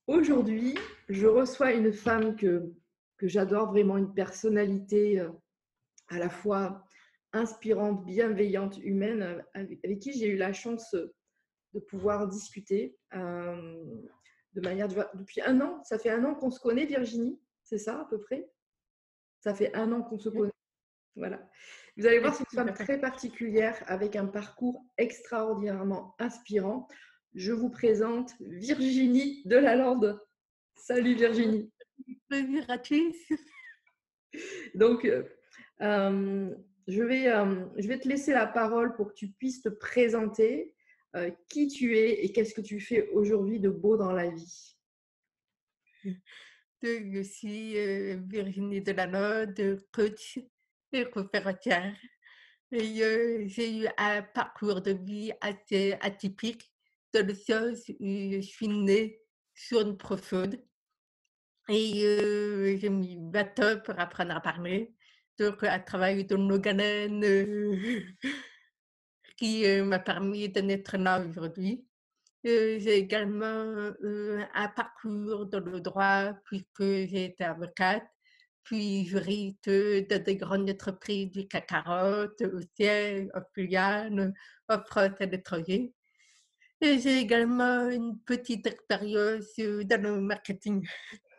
Aujourd'hui, je reçois une femme que j'adore, vraiment une personnalité à la fois inspirante, bienveillante, humaine, avec qui j'ai eu la chance de pouvoir discuter de manière depuis un an. Ça fait un an qu'on se connaît, Virginie, c'est ça à peu près? Ça fait un an qu'on se Oui, connaît, voilà. Vous allez voir, oui, c'est une tout femme à fait. très particulière avec un parcours extraordinairement inspirant. Je vous présente Virginie Delalande. Salut Virginie. Plaisir à tous. Donc, je vais te laisser la parole pour que tu puisses te présenter, qui tu es et qu'est-ce que tu fais aujourd'hui de beau dans la vie. Je suis Virginie Delanode, coach et conférencière. Et j'ai eu un parcours de vie assez atypique, dans le sens où je suis née sur une profonde et j'ai mis 20 ans pour apprendre à parler. Donc, un travail de longue haleine qui m'a permis de naître là aujourd'hui. J'ai également, un parcours dans le droit puisque j'ai été avocate, puis juriste dans des grandes entreprises du CAC 40, au siège, en filiale, en France et à l'étranger. Et j'ai également une petite expérience, dans le marketing.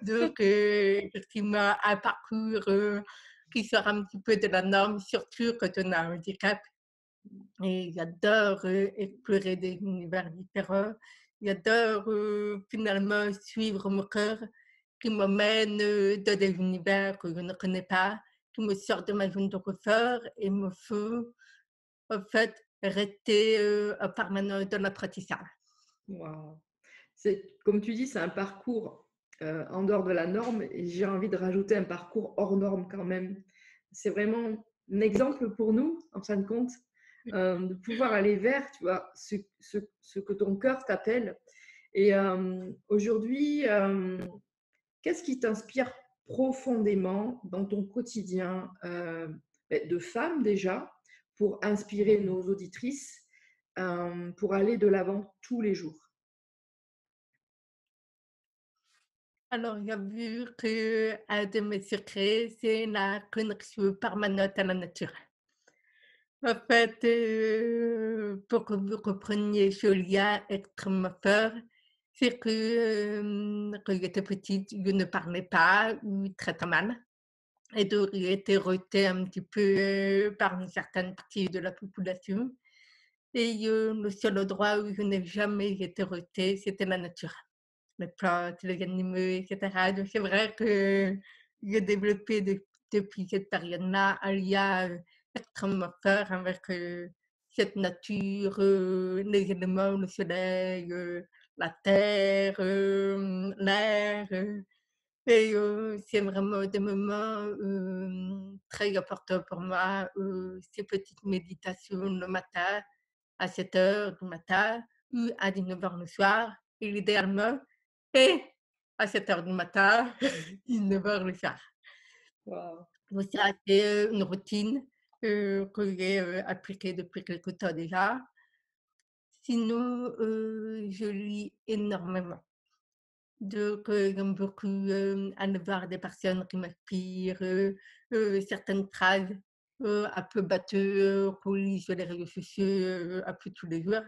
Donc, effectivement, un parcours, qui sort un petit peu de la norme, surtout quand on a un handicap. Et j'adore, explorer des univers différents. J'adore, finalement suivre mon cœur qui m'emmène, dans des univers que je ne connais pas, qui me sort de ma zone de confort et me font, en fait, rester, en permanence dans l'apprentissage. Waouh! C'est comme tu dis, c'est un parcours, en dehors de la norme et j'ai envie de rajouter un parcours hors norme quand même. C'est vraiment un exemple pour nous, en fin de compte, de pouvoir aller vers, tu vois, ce que ton cœur t'appelle et aujourd'hui, qu'est-ce qui t'inspire profondément dans ton quotidien de femme déjà, pour inspirer nos auditrices, pour aller de l'avant tous les jours? Alors, j'ai vu qu'un de mes secrets, c'est la connexion permanente à la nature. En fait, pour que vous compreniez ce lien extrêmement fort, c'est que, quand j'étais petite, je ne parlais pas ou très, très mal et donc j'ai été rejetée un petit peu, par une certaine partie de la population et le seul endroit où je n'ai jamais été rejetée, c'était la nature. Les plantes, les animaux et cetera. Donc c'est vrai que j'ai développé depuis cette période-là un lien, extrêmement fort avec, cette nature, les éléments, le soleil, la terre, l'air, et c'est vraiment des moments, très importants pour moi, ces petites méditations le matin, à 7 heures du matin ou à 19 heures le soir et idéalement et à 7 heures du matin, 19 heures le soir. Waouh! Donc ça, c'est, une routine, que j'ai, appliquée depuis quelque temps déjà. Sinon, je lis énormément. Donc, j'aime beaucoup, aller voir des personnes qui m'inspirent, certaines phrases, un peu bateau, qu'on lit sur les réseaux sociaux, un peu tous les jours.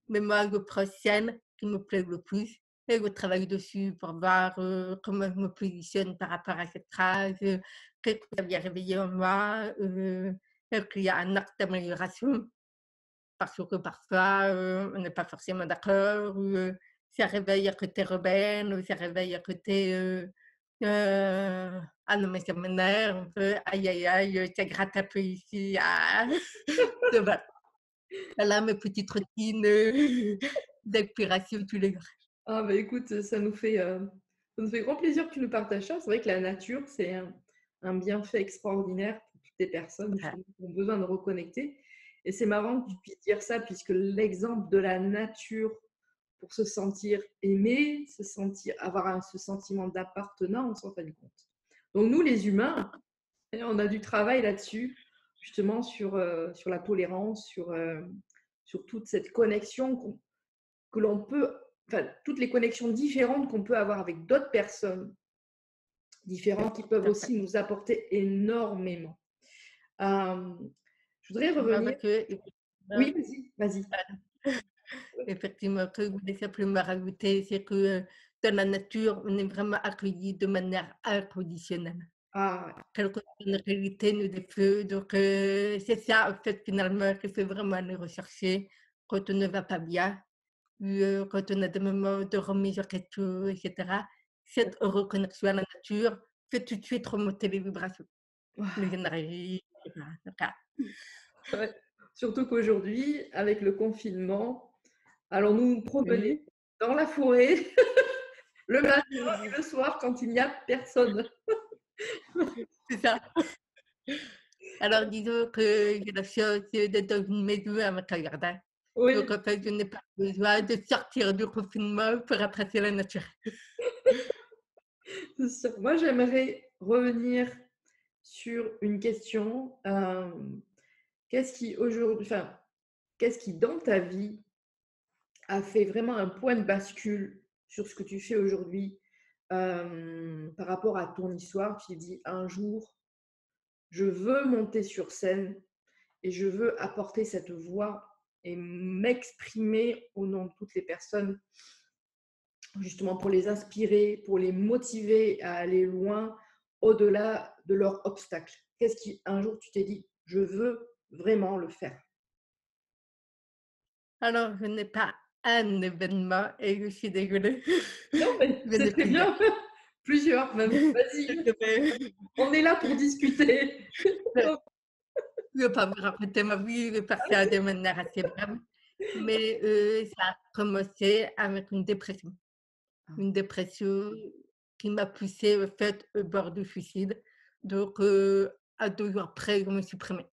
Mais moi, je prends celle qui me plaît le plus et je travaille dessus pour voir, comment je me positionne par rapport à cette phrase, qu'est-ce que ça vient réveiller en moi, est-ce qu'il y a un axe d'amélioration? Parce que parfois, on n'est pas forcément d'accord ou, ça réveille un côté rebelle ou ça réveille un côté, «Ah non mais ça m'énerve, aïe aïe aïe, ça gratte un peu ici, ah!» Donc voilà, voilà mes petites routines, d'inspiration tous les jours. Ah bah, écoute, ça nous fait grand plaisir que tu nous partages ça. C'est vrai que la nature, c'est un bienfait extraordinaire pour toutes les personnes Ouais. justement qui ont besoin de reconnecter et c'est marrant que tu puisses dire ça puisque l'exemple de la nature pour se sentir aimé, se sentir avoir ce sentiment d'appartenance en fin de compte. Donc nous les humains, on a du travail là-dessus, justement sur la tolérance, sur toute cette connexion que l'on peut enfin, toutes les connexions différentes qu'on peut avoir avec d'autres personnes différentes qui peuvent tout à fait. aussi nous apporter énormément. Euh, je voudrais Moi, revenir. parce que effectivement, Oui, vas-y, vas-y. effectivement, que je voulais simplement rajouter, c'est que, dans la nature, on est vraiment accueillis de manière inconditionnelle. Ah, Quelle que soit notre réalité, nos défauts, donc c'est ça, en fait, finalement, qu'il faut vraiment aller rechercher quand on ne va pas bien ou, quand on a des moments de remise en question et cetera. ouais. Cette reconnexion à la nature fait tout de suite remonter les vibrations, les énergies et cetera. Donc Ouais. Surtout qu'aujourd'hui, avec le confinement, allons-nous nous promener oui, dans la forêt le matin et le soir quand il n'y a personne. c'est ça. Alors disons que j'ai la chance d'être dans une maison avec un jardin. Donc Oui, en fait, je n'ai pas besoin de sortir du confinement pour apprécier la nature. c'est sûr. Moi, j'aimerais revenir sur une question. Qu'est-ce qui aujourd'hui, enfin, qu'est-ce qui dans ta vie a fait vraiment un point de bascule sur ce que tu fais aujourd'hui par rapport à ton histoire? Tu t'es dit un jour, je veux monter sur scène et je veux apporter cette voix et m'exprimer au nom de toutes les personnes, justement pour les inspirer, pour les motiver à aller loin, au-delà de leurs obstacles. Qu'est-ce qui, un jour, tu t'es dit, je veux vraiment le faire? Alors je n'ai pas un événement et je suis désolée. Non, mais Je c'est n'ai très plusieurs. bien. Plusieurs même. Vas-y, on est là pour discuter. Je ne vais pas vous raconter ma vie, je vais faire ça de manière assez brève. Mais ça a commencé avec une dépression. Une dépression qui m'a poussée, en fait, au bord du suicide. Donc à 2 jours après, je me suis supprimée.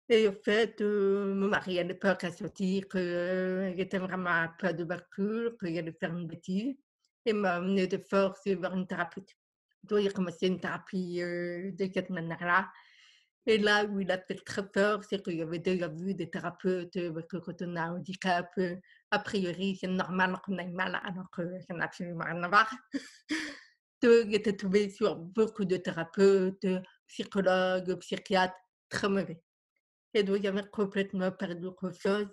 Et en fait, mon mari à l'époque a senti que j'étais vraiment à plat de bascule, que j'allais faire une bêtise et m'a amenée de force vers une thérapeute. Donc j'ai commencé une thérapie, de cette manière-là et là où il a fait très peur, c'est que j'avais déjà vu des thérapeutes, parce que quand on a un handicap, a priori, c'est normal qu'on aille mal alors que ça n'a absolument rien à voir. Donc j'étais tombée sur beaucoup de thérapeutes, psychologues, psychiatres très mauvais. Et donc j'avais complètement perdu confiance,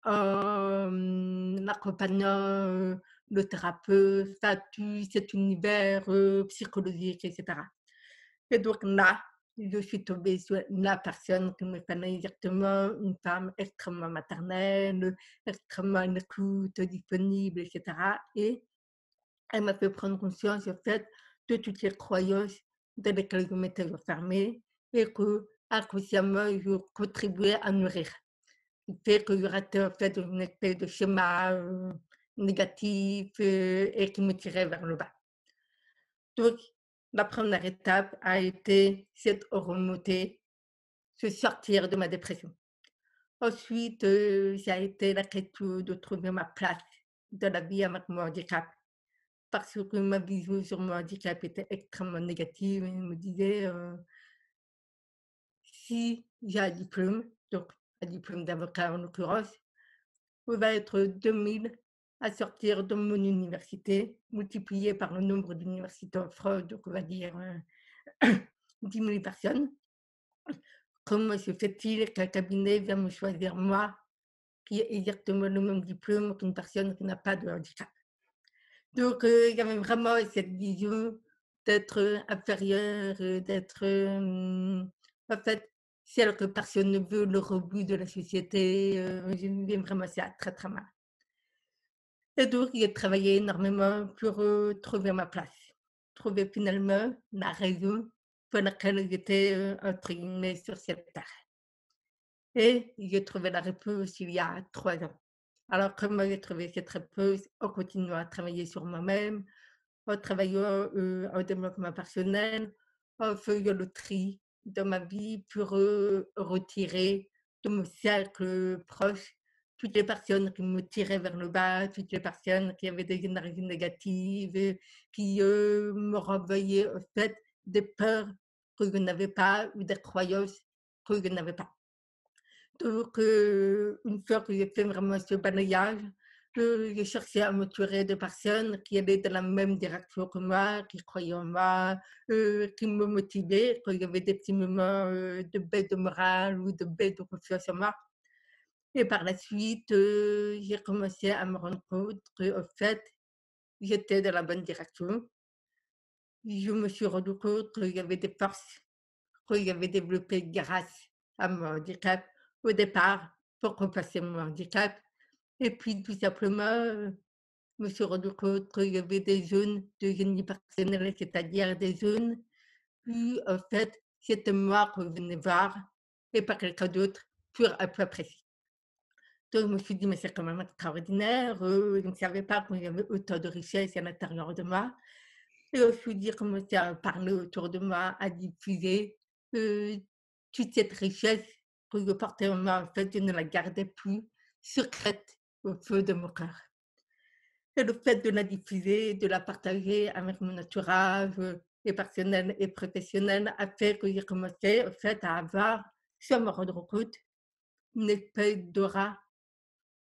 en accompagnant, le thérapeute, enfin tout cet univers, psychologique et cetera. Et donc là, je suis tombée sur la personne qu'il me fallait exactement, une femme extrêmement maternelle, extrêmement à l'écoute, disponible et cetera et elle m'a fait prendre conscience, en fait, de toutes les croyances dans lesquelles je m'étais enfermée et que, inconsciemment, je contribuais à nourrir. Ce qui fait que je restais, en fait, dans une espèce de schéma, négatif, et qui me tirait vers le bas. Donc la première étape a été cette remontée, se sortir de ma dépression. Ensuite, ça a été la question de trouver ma place dans la vie avec mon handicap. Parce que ma vision sur mon handicap était extrêmement négative et je me disais, si j'ai un diplôme, donc un diplôme d'avocat en l'occurrence, on va être 2000 à sortir de mon université, multiplié par le nombre d'universités en France, donc on va dire, 10 000 personnes. Comment se fait-il qu'un cabinet vient me choisir moi, qui ai exactement le même diplôme qu'une personne qui n'a pas de handicap? Donc il y avait vraiment cette vision d'être, inférieure, d'être, en fait, celle que personne ne veut, le rebut de la société, je vivais vraiment ça très, très mal. Et donc j'ai travaillé énormément pour, trouver ma place. Trouver finalement la raison pour laquelle j'étais, entre guillemets «sur cette terre» et j'ai trouvé la réponse il y a 3 ans. Alors comment j'ai trouvé cette réponse? En continuant à travailler sur moi-même, en travaillant, en développement personnel, en faisant le tri dans ma vie pour, retirer de mon cercle proche toutes les personnes qui me tiraient vers le bas, toutes les personnes qui avaient des énergies négatives, qui, me renvoyaient au fait des peurs que je n'avais pas ou des croyances que je n'avais pas. Donc une fois que j'ai fait vraiment ce balayage, J'ai cherché à m'entourer de personnes qui allaient dans la même direction que moi, qui croyaient en moi, qui me motivaient quand il y avait des petits moments, de baisse de morale ou de baisse de confiance en moi. Et par la suite, j'ai commencé à me rendre compte qu'en fait, j'étais dans la bonne direction. Je me suis rendu compte qu'il y avait des forces que j'avais développées grâce à mon handicap au départ, pour compenser mon handicap. Et puis tout simplement, je me suis rendu compte qu'il y avait des zones de génie personnel, c'est-à-dire des zones où en fait, c'était moi qu'on venait voir et pas quelqu'un d'autre pour un peu précis. Donc je me suis dit: «Mais c'est quand même extraordinaire, je ne savais pas qu'il y avait autant de richesses à l'intérieur de moi». Et au fur et à commencer à parler autour de moi, à diffuser, heu, toute cette richesse que je portais en moi, en fait, je ne la gardais plus secrète au feu de mon cœur. Et le fait de la diffuser, de la partager avec mon entourage, et personnel et professionnel a fait que j'ai commencé, en fait, à avoir, sans me rendre compte, une espèce d'aura,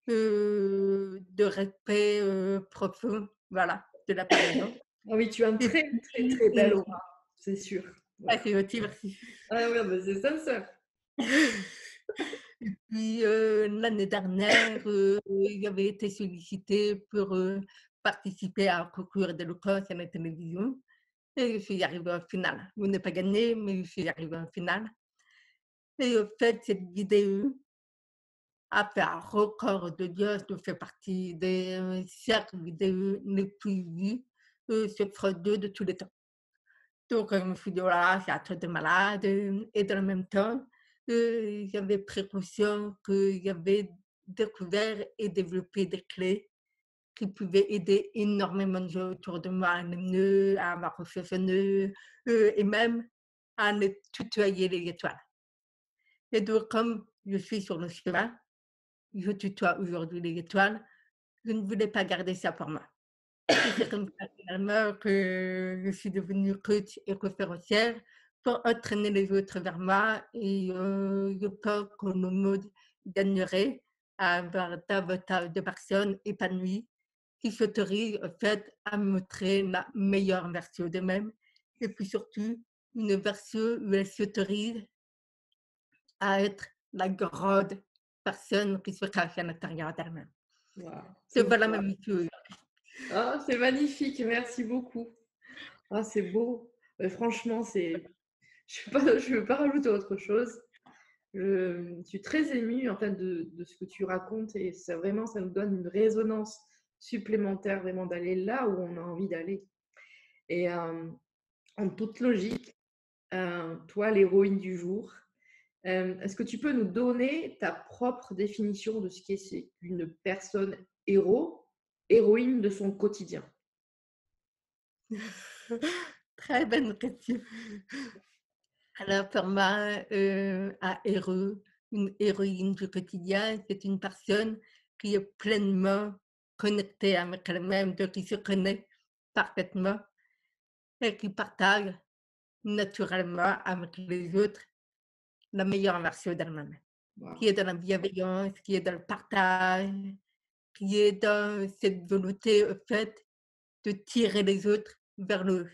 de respect, profond, voilà, de la part des gens. Ah oui, tu as une Et très, très, puis très belle aura, c'est sûr. ah, Ouais. c'est gentil, merci. Ah ouais, bah, c'est sincère. Puis, l'année dernière, j'avais été sollicitée pour, participer à un concours d'éloquence à la télévision et je suis arrivée en finale. Je n'ai pas gagné, mais je suis arrivée en finale et en fait, cette vidéo a fait un record d'audience. Je fais partie des, 5 vidéos les plus vues, sur France 2 de tous les temps. Donc, je me suis dit: «Oh là là, c'est un truc de malade», et dans le même temps, j'avais pris conscience que j'avais découvert et développé des clés qui pouvaient aider énormément de gens autour de moi à aller mieux, à avoir confiance en eux, et même à aller tutoyer les étoiles. Et donc comme je suis sur le chemin, je tutoie aujourd'hui les étoiles, je ne voulais pas garder ça pour moi. Et c'est comme ça finalement que je suis devenue coach et conférencière pour entraîner les autres vers moi et je pense que le monde gagnerait à avoir davantage de personnes épanouies qui s'autorisent en fait à montrer la meilleure version d'eux-mêmes et puis surtout une version où elles s'autorisent à être la grande personne qui se cache à l'intérieur d'elles-mêmes. Waouh, c'est C'est beau. voilà ma mission. Ah, c'est magnifique, merci beaucoup. Ah, c'est beau. Franchement, je veux pas rajouter autre chose. Je suis très émue en fait de ce que tu racontes et ça vraiment, ça nous donne une résonance supplémentaire vraiment d'aller là où on a envie d'aller. Et en toute logique, toi, l'héroïne du jour, est-ce que tu peux nous donner ta propre définition de ce qu'est c'est une personne héros, héroïne de son quotidien? Très bonne question. Alors pour moi, un héros, une héroïne du quotidien, c'est une personne qui est pleinement connectée avec elle-même, donc qui se connaît parfaitement et qui partage naturellement avec les autres la meilleure version d'elle-même, qui Waouh, est dans la bienveillance, qui est dans le partage, qui est dans cette volonté, au fait, de tirer les autres vers le haut,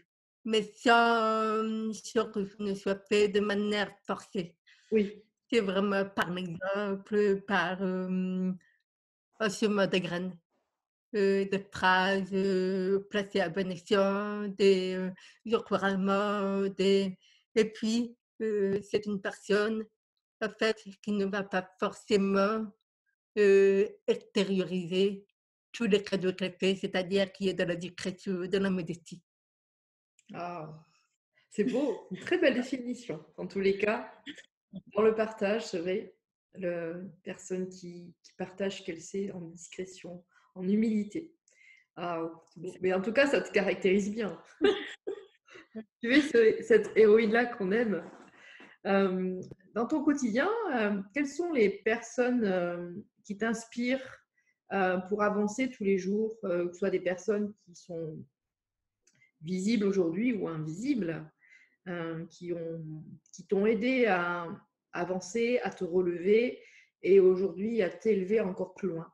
mais sans que ce ne soit fait de manière forcée. oui, C'est vraiment par l'exemple, par, un semin de graines, des phrases, placées à bon escient, des encouragements, des et puis, c'est une personne, en fait, qui ne va pas forcément, extérioriser tous les cadeaux qu'elle fait, c'est-à-dire qui est dans la discrétion, dans la modestie. ah, c'est beau, une très belle définition. En tous les cas, dans le partage, c'est vrai, personne qui partage ce qu'elle sait en discrétion, en humilité. Ah, c'est beau. Mais en tout cas, ça te caractérise bien. Tu es cette héroïne-là qu'on aime. Euh, dans ton quotidien, quelles sont les personnes qui t'inspirent pour avancer tous les jours, que ce soit des personnes qui sont visibles aujourd'hui ou invisibles, qui t'ont aidé à avancer, à te relever et aujourd'hui à t'élever encore plus loin?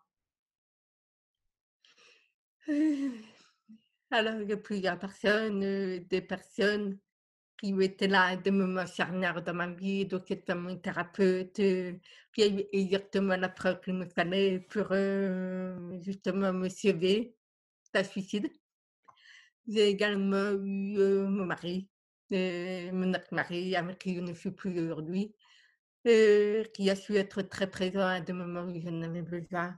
Heu, alors il y a plusieurs personnes, des personnes qui ont été là à des moments charnières dans ma vie, donc c'était mon thérapeute, qui a eu exactement la preuve qu'il me fallait pour, justement me sauver d'un suicide. J'ai également eu, mon mari, mon ex-mari avec qui je ne suis plus aujourd'hui, qui a su être très présent à des moments où j'en avais besoin.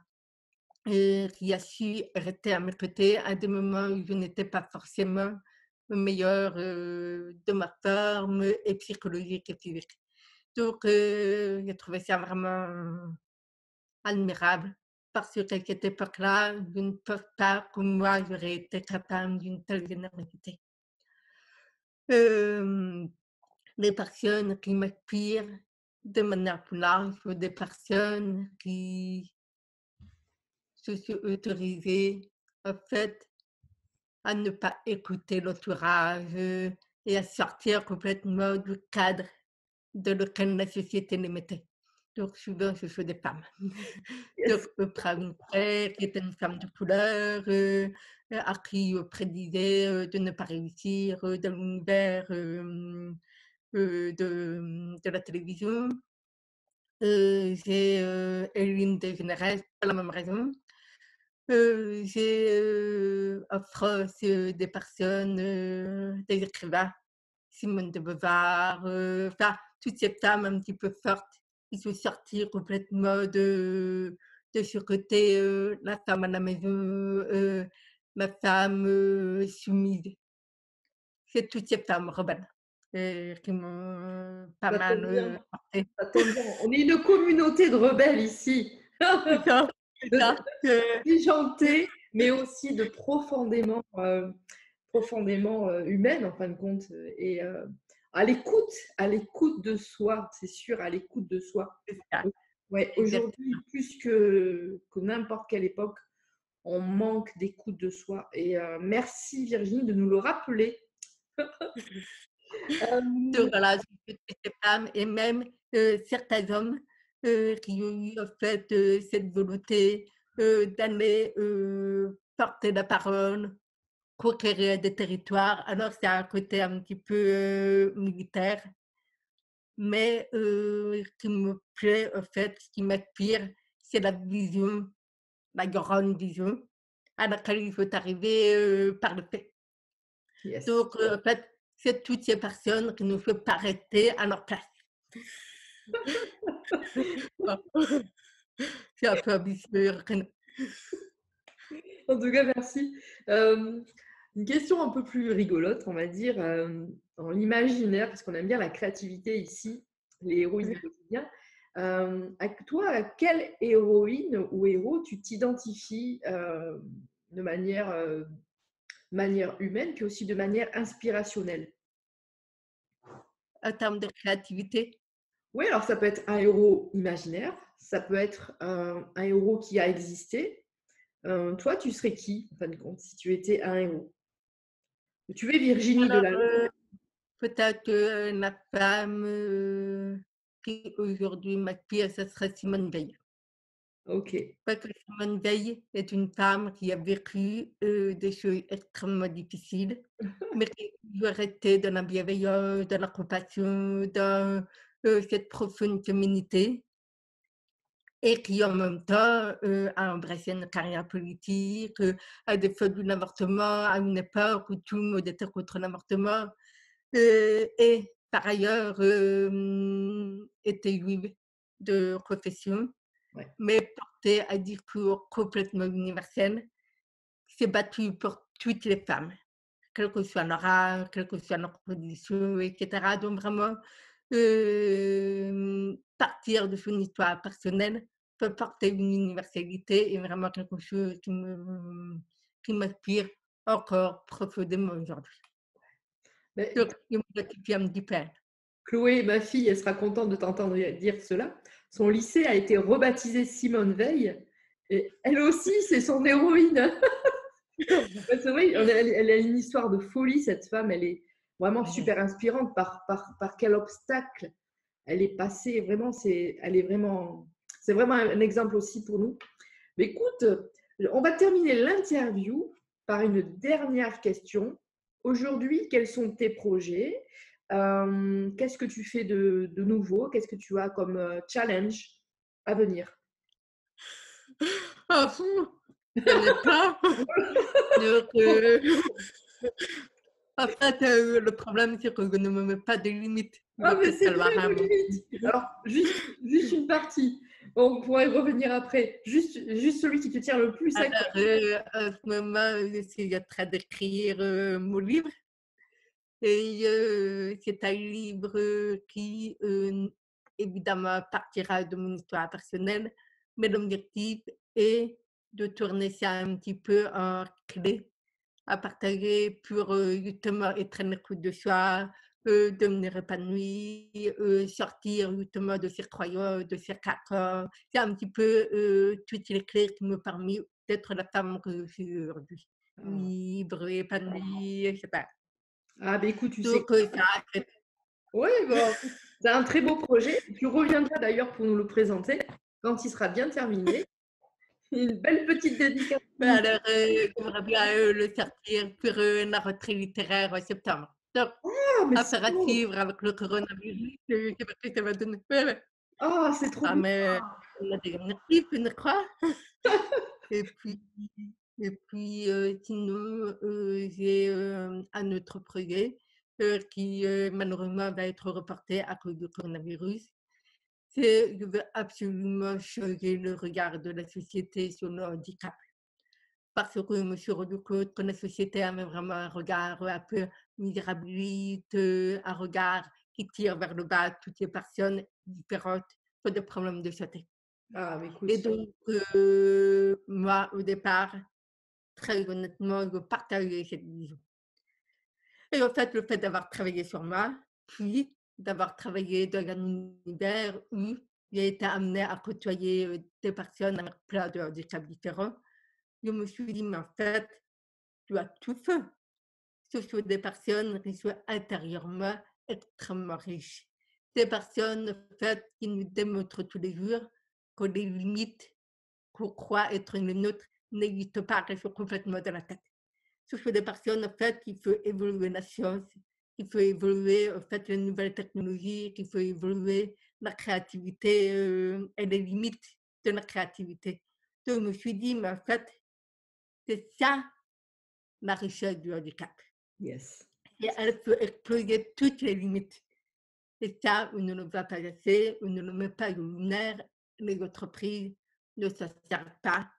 Qui a su rester à mes côtés à des moments où je n'étais pas forcément au meilleur, de ma forme et psychologique et physique. Donc j'ai trouvé ça vraiment admirable parce qu'à cette époque-là, je ne pense pas que moi j'aurais été capable d'une telle générosité. Hem, les personnes qui m'inspirent de manière plus large sont des personnes qui se sont autorisées, en fait, à ne pas écouter l'entourage, et à sortir complètement du cadre dans lequel la société les mettait. Donc souvent, ce sont des femmes. Donc Yes. Oprah Winfrey, qui était une femme de couleur, à qui on prédisait, de ne pas réussir, dans l'univers, de la télévision. J'ai, Ellen DeGeneres pour la même raison. J'ai, en France, des personnes, des écrivains, Simone de Beauvoir, enfin toutes ces femmes un petit peu fortes qui sont sorties complètement de ce côté, la femme à la maison, la femme, soumise. C'est toutes ces femmes rebelles, qui m'ont pas Ça mal, tombe bien, portée. ça tombe bien. On est une communauté de rebelles ici. C'est ça, c'est De ça, déjantés, mais aussi de profondément, profondément, humaines en fin de compte, et à l'écoute de soi, c'est sûr, à l'écoute de soi. c'est ça, Ouais, exact. aujourd'hui, plus que n'importe quelle époque, on manque d'écoute de soi et merci Virginie de nous le rappeler. Donc Hem, voilà, j'ai vu toutes ces femmes et même, certains hommes, qui ont eu en fait, cette volonté, d'aller, porter la parole, conquérir des territoires. Alors c'est un côté un petit peu, militaire, mais qui me plaît en fait, ce qui m'inspire, c'est la vision, la grande vision à laquelle il faut arriver, par le fait. yes. Donc en fait, c'est toutes ces personnes qui ne faut pas rester à leur place. Ah, c'est un peu ambitieux, En tout cas, merci. Hem, une question un peu plus rigolote, on va dire, dans l'imaginaire, parce qu'on aime bien la créativité ici, les héroïnes du quotidien. À quelle héroïne ou héros tu t'identifies, de manière humaine, puis aussi de manière inspirationnelle? en termes de créativité. Oui, alors ça peut être un héros imaginaire, ça peut être un héros qui a existé. Toi, tu serais qui, en fin de compte, si tu étais un héros? Tu es Virginie Alors, Delalande. peut-être, la femme, qui aujourd'hui m'inspire, ce serait Simone Veil. OK. Parce que Simone Veil est une femme qui a vécu, des choses extrêmement difficiles, mais qui est toujours restée dans la bienveillance, dans la compassion, dans, cette profonde féminité. Et qui en même temps, a embrassé une carrière politique, a défendu l'avortement à une époque où tout le monde était contre l'avortement, et par ailleurs, était juive de profession, Ouais. mais portait un discours complètement universel, qui s'est battue pour toutes les femmes, quel que soit leur âge, quelle que soit leur condition et cetera. Donc vraiment, partir de son histoire personnelle peut porter une universalité et vraiment quelque chose qui m'inspire encore profondément aujourd'hui. Beh, Donc je m'identifie un petit peu à elle. Chloé, ma fille, elle sera contente de t'entendre dire cela. Son lycée a été rebaptisé Simone Veil et elle aussi, c'est son héroïne. Ouais, c'est vrai, elle a une histoire de folie, cette femme. Elle est vraiment super inspirante par quel obstacle elle est passée. Vraiment, c'est vraiment un exemple aussi pour nous. Mais écoute, on va terminer l'interview par une dernière question. Aujourd'hui, quels sont tes projets? Qu'est-ce que tu fais de nouveau? Qu'est-ce que tu as comme challenge à venir? Ah fou! J'en ai plein. Donc, en fait, le problème, c'est que je ne me mets pas de limite. Ah, mais Peut-être c'est qu'elle va bien nos vraiment. limites. Alors, juste une partie. On pourra y revenir après. Juste celui qui te tient le plus à cœur. Alors, en ce moment, j'essaie en train d'écrire mon livre. Et c'est un livre qui, évidemment, partira de mon histoire personnelle, mais l'objectif est de tourner ça un petit peu en clé à partager pour justement être à l'écoute de soi, devenir épanoui, sortir justement de ses croyances, de ses carcans. C'est un petit peu toutes les clés qui m'ont permis d'être la femme que je suis aujourd'hui, Ah, libre, épanouie, etc. ah, ben écoute, tu sais. Donc, ça Oui, bon, c'est un très beau projet. Tu reviendras d'ailleurs pour nous le présenter quand il sera bien terminé. Une belle petite dédicace. ouais, alors, j'aimerais bien le sortir pour la rentrée littéraire en septembre. Donc, Ah, mais c'est affaire à trop. suivre avec le coronavirus, je sais pas ce que ça va donner. Ouais, ouais. Ah, c'est trop Ah, bien. mais on a des objectifs, je crois. Et puis, sinon, j'ai un autre projet qui malheureusement va être reporté à cause du coronavirus. C'est je veux absolument changer le regard de la société sur le handicap. Parce que je me suis rendu compte que la société avait vraiment un regard un peu misérabiliste, un regard qui tire vers le bas toutes les personnes différentes qui ont des problèmes de santé. Ah, mais écoute. Et donc, moi, au départ, très honnêtement, je partageais cette vision. Et en fait, le fait d'avoir travaillé sur moi, puis d'avoir travaillé dans un univers où j'ai été amenée à côtoyer des personnes avec plein de handicaps différents, je me suis dit, mais en fait, tu as tout fait. Ce sont des personnes qui sont intérieurement extrêmement riches. Des personnes, en fait, qui nous démontrent tous les jours que les limites qu'on croit être les nôtres n'existent pas, qu'elles sont complètement dans la tête. Ce sont des personnes, en fait, qui font évoluer la science, qui font évoluer, en fait, les nouvelles technologies, qui font évoluer la créativité et les limites de la créativité. Donc, je me suis dit, mais en fait, c'est ça la richesse du handicap. Yes. Et elle peut exploser toutes les limites. Et ça, on ne le voit pas assez, on ne le met pas au luminaire. Les entreprises ne s'en servent pas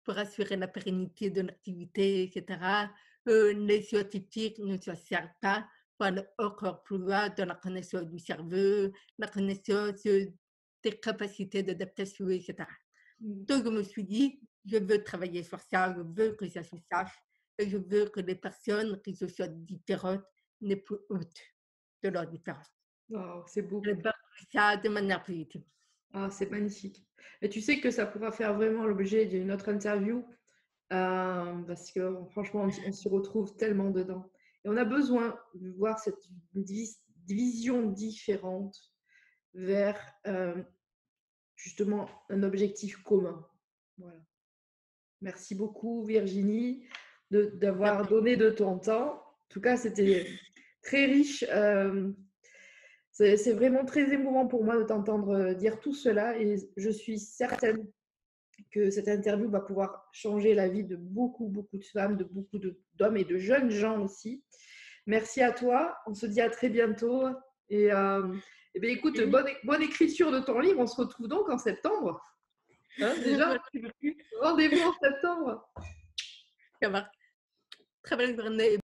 pour assurer la pérennité de l'activité, etc. Les scientifiques ne s'en servent pas pour aller encore plus loin dans la connaissance du cerveau, la connaissance des capacités d'adaptation, etc. Mm. Donc, je me suis dit, je veux travailler sur ça, je veux que ça se sache, et je veux que les personnes qui se soient différentes n'aient plus honte de leur différence. Wow, c'est beau. Je veux ça de manière positive. Ah, c'est magnifique. Et tu sais que ça pourra faire vraiment l'objet d'une autre interview parce que franchement, on s'y retrouve tellement dedans. Et on a besoin de voir cette vision différente vers justement un objectif commun. Voilà. Merci beaucoup Virginie d'avoir donné de ton temps. En tout cas, c'était très riche. C'est vraiment très émouvant pour moi de t'entendre dire tout cela et je suis certaine que cette interview va pouvoir changer la vie de beaucoup, beaucoup de femmes, de beaucoup d'hommes et de jeunes gens aussi. Merci à toi. On se dit à très bientôt. Et bien, écoute, bonne écriture de ton livre. On se retrouve donc en septembre. Hein, déjà, Merci beaucoup. rendez-vous en septembre. Ça va. Très belle journée.